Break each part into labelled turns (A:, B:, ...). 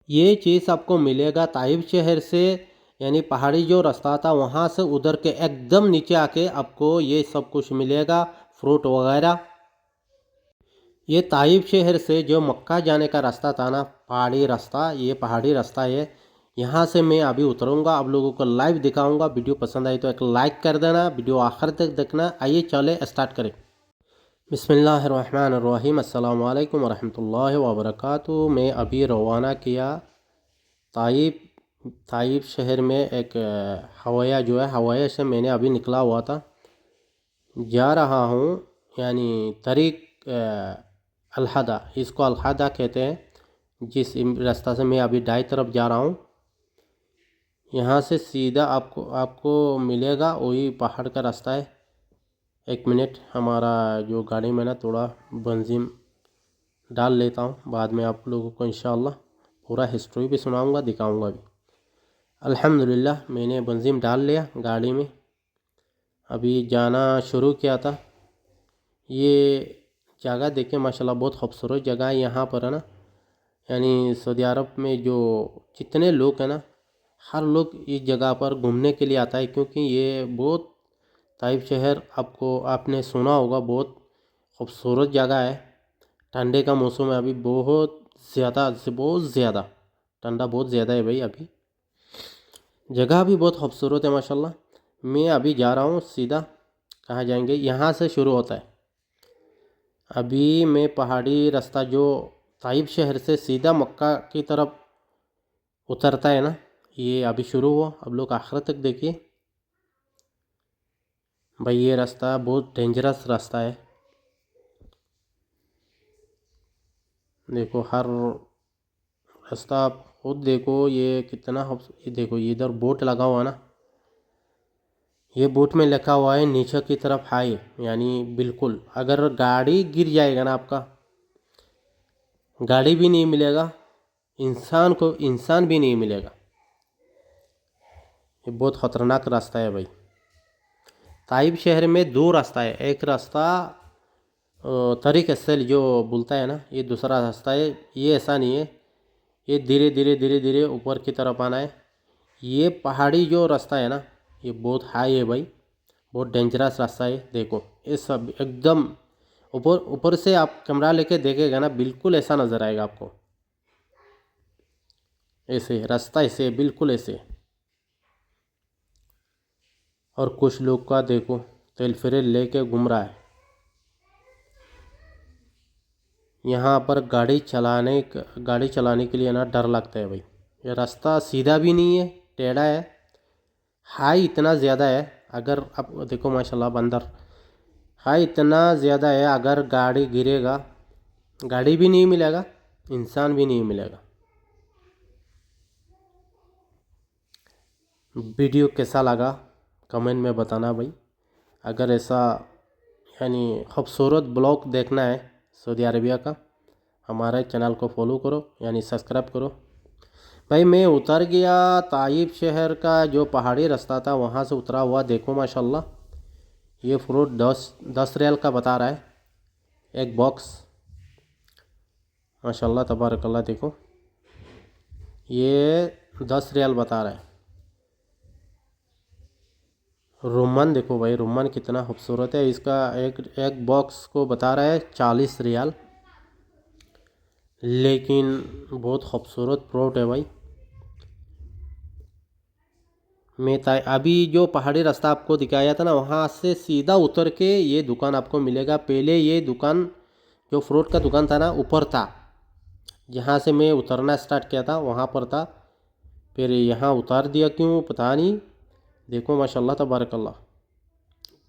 A: ये चीज़ आपको मिलेगा ताइफ शहर से, यानी पहाड़ी जो रास्ता था वहाँ से उधर के एकदम नीचे आके आपको ये सब कुछ मिलेगा, फ्रूट वगैरह। ये ताइफ शहर से जो मक्का जाने का रास्ता था ना, पहाड़ी रास्ता, ये पहाड़ी रास्ता है। यहाँ से मैं अभी उतरूँगा, आप लोगों को लाइव दिखाऊंगा। वीडियो पसंद आई तो एक लाइक कर देना, वीडियो आखिर तक देखना। आइए चले स्टार्ट करें। बिस्मिल्लाहिर्रहमानिर्रहीम, अस्सलाम वालेकुम वरहमतुल्लाहि वबरकातुहू। मैं अभी रवाना किया ताइफ। ताइफ शहर में एक हवाया जो है, हवाया से मैंने अभी निकला हुआ था, जा रहा हूँ। यानी तरीक अलहदा, इसको अलहदा कहते हैं। जिस रास्ता से मैं अभी दाई तरफ जा रहा हूँ, यहाँ से सीधा आपको आपको मिलेगा वही पहाड़ का रास्ता है। एक मिनट, हमारा जो गाड़ी में ना थोड़ा बंजीम डाल लेता हूँ, बाद में आप लोगों को इंशाअल्लाह पूरा हिस्ट्री भी सुनाऊंगा, दिखाऊंगा भी। अल्हम्दुलिल्लाह मैंने बंजीम डाल लिया गाड़ी में, अभी जाना शुरू किया था। ये जगह देखिए माशाल्लाह, बहुत खूबसूरत जगह है यहाँ पर है ना। यानी सऊदी अरब में जो जितने लोग हैं ना, हर लोग इस जगह पर घूमने के लिए आता है, क्योंकि ये बहुत, ताइफ शहर आपको आपने सुना होगा, बहुत खूबसूरत जगह है। ठंडे का मौसम है अभी, बहुत ज़्यादा ठंडा, बहुत ज़्यादा है भाई अभी। जगह भी बहुत खूबसूरत है माशाल्लाह। मैं अभी जा रहा हूँ सीधा, कहाँ जाएंगे, यहाँ से शुरू होता है। अभी मैं पहाड़ी रास्ता जो ताइफ शहर से सीधा मक्का की तरफ उतरता है ना, ये अभी शुरू हुआ। अब लोग आखिर तक देखिए भाई, ये रास्ता बहुत डेंजरस रास्ता है। देखो हर रास्ता आप खुद देखो, ये कितना ये देखो, ये इधर बोट लगा हुआ ना, ये बोट में लिखा हुआ है नीचे की तरफ हाई। यानी बिल्कुल अगर गाड़ी गिर जाएगा ना, आपका गाड़ी भी नहीं मिलेगा, इंसान को इंसान भी नहीं मिलेगा। ये बहुत ख़तरनाक रास्ता है भाई। ताइफ शहर में दो रास्ता है, एक रास्ता तरीक असल जो बोलता है ना, ये दूसरा रास्ता है। ये ऐसा नहीं है, ये धीरे धीरे धीरे धीरे ऊपर की तरफ आना है। ये पहाड़ी जो रास्ता है ना, ये बहुत हाई है भाई, बहुत डेंजरस रास्ता है। देखो ये सब एकदम ऊपर ऊपर से आप कैमरा लेके देखेगा ना, बिल्कुल ऐसा नज़र आएगा आपको। ऐसे रास्ता ऐसे बिल्कुल ऐसे। और कुछ लोग का देखो तेल फिरे लेके घूम रहा है। यहाँ पर गाड़ी चलाने के लिए ना डर लगता है भाई। ये रास्ता सीधा भी नहीं है, टेढ़ा है, हाई इतना ज़्यादा है। अगर आप देखो माशाल्लाह बंदर, हाई इतना ज़्यादा है, अगर गाड़ी गिरेगा, गाड़ी भी नहीं मिलेगा, इंसान भी नहीं मिलेगा। वीडियो कैसा लगा कमेंट में बताना भाई। अगर ऐसा यानी खूबसूरत ब्लॉग देखना है सऊदी अरबिया का, हमारे चैनल को फॉलो करो, यानी सब्सक्राइब करो। भाई मैं उतर गया ताइफ शहर का जो पहाड़ी रास्ता था, वहाँ से उतरा हुआ। देखो माशाल्लाह, ये फ्रूट 10 रियाल का बता रहा है एक बॉक्स। माशाल्लाह तबारकल्ला, देखो ये 10 रियाल बता रहा है। रुमान देखो भाई, रुमान कितना खूबसूरत है। इसका एक एक बॉक्स को बता रहा है 40 रियाल, लेकिन बहुत खूबसूरत फ्रूट है भाई। मैं अभी जो पहाड़ी रास्ता आपको दिखाया था ना, वहाँ से सीधा उतर के ये दुकान आपको मिलेगा। पहले ये दुकान जो फ्रूट का दुकान था ना, ऊपर था, जहाँ से मैं उतरना स्टार्ट किया था वहाँ पर था। फिर यहाँ उतार दिया, क्यों पता नहीं। देखो माशाल्लाह तबारकल्ला,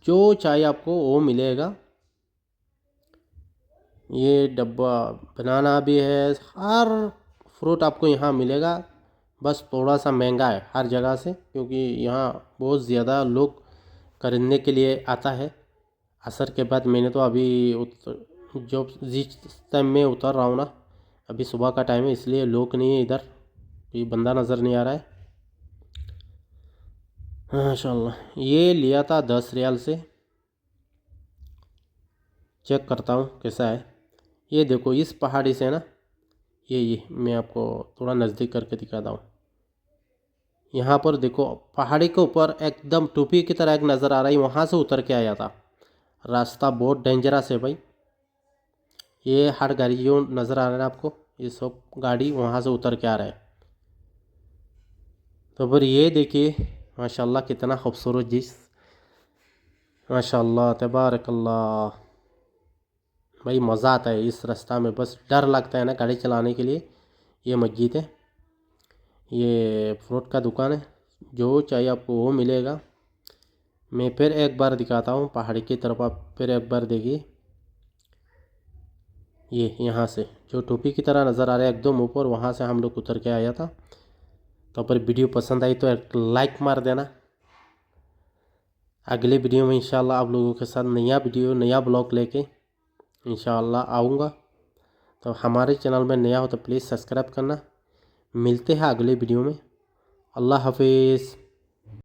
A: जो चाहिए आपको वो मिलेगा। ये डब्बा बनाना भी है, हर फ्रूट आपको यहाँ मिलेगा। बस थोड़ा सा महंगा है हर जगह से, क्योंकि यहाँ बहुत ज़्यादा लोग खरीदने के लिए आता है। असर के बाद मैंने तो अभी जो जिस टाइम में उतर रहा हूँ ना, अभी सुबह का टाइम है, इसलिए लोग नहीं है इधर, ये बंदा नज़र नहीं आ रहा है। माशाल्लाह ये लिया था 10 रियाल से। चेक करता हूँ कैसा है। ये देखो इस पहाड़ी से ना, ये मैं आपको थोड़ा नज़दीक करके दिखाता हूँ। यहाँ पर देखो पहाड़ी के ऊपर एकदम टोपी की तरह एक नज़र आ रही, वहाँ से उतर के आया था। रास्ता बहुत डेंजरस है भाई। ये हर गाड़ी जो नज़र आ रहा है आपको, ये सब गाड़ी वहाँ से उतर के आ रहा है। तो फिर ये देखिए माशाल्लाह कितना खूबसूरत चीज़, माशाल्लाह तबारकल्लाह। भाई मज़ा आता है इस रास्ता में, बस डर लगता है ना गाड़ी चलाने के लिए। ये मस्जिद है, ये फ्रूट का दुकान है, जो चाहिए आपको वो मिलेगा। मैं फिर एक बार दिखाता हूँ पहाड़ी की तरफ, आप फिर एक बार देखिए। ये यहाँ से जो टोपी की तरह नज़र आ रहा है एकदम ऊपर, वहाँ से हम लोग उतर के आया था। तो पर वीडियो पसंद आई तो एक लाइक मार देना। अगले वीडियो में इंशाल्लाह आप लोगों के साथ नया वीडियो नया ब्लॉग लेके इंशाल्लाह आऊँगा। तो हमारे चैनल में नया हो तो प्लीज़ सब्सक्राइब करना। मिलते हैं अगले वीडियो में। अल्लाह हाफिज़।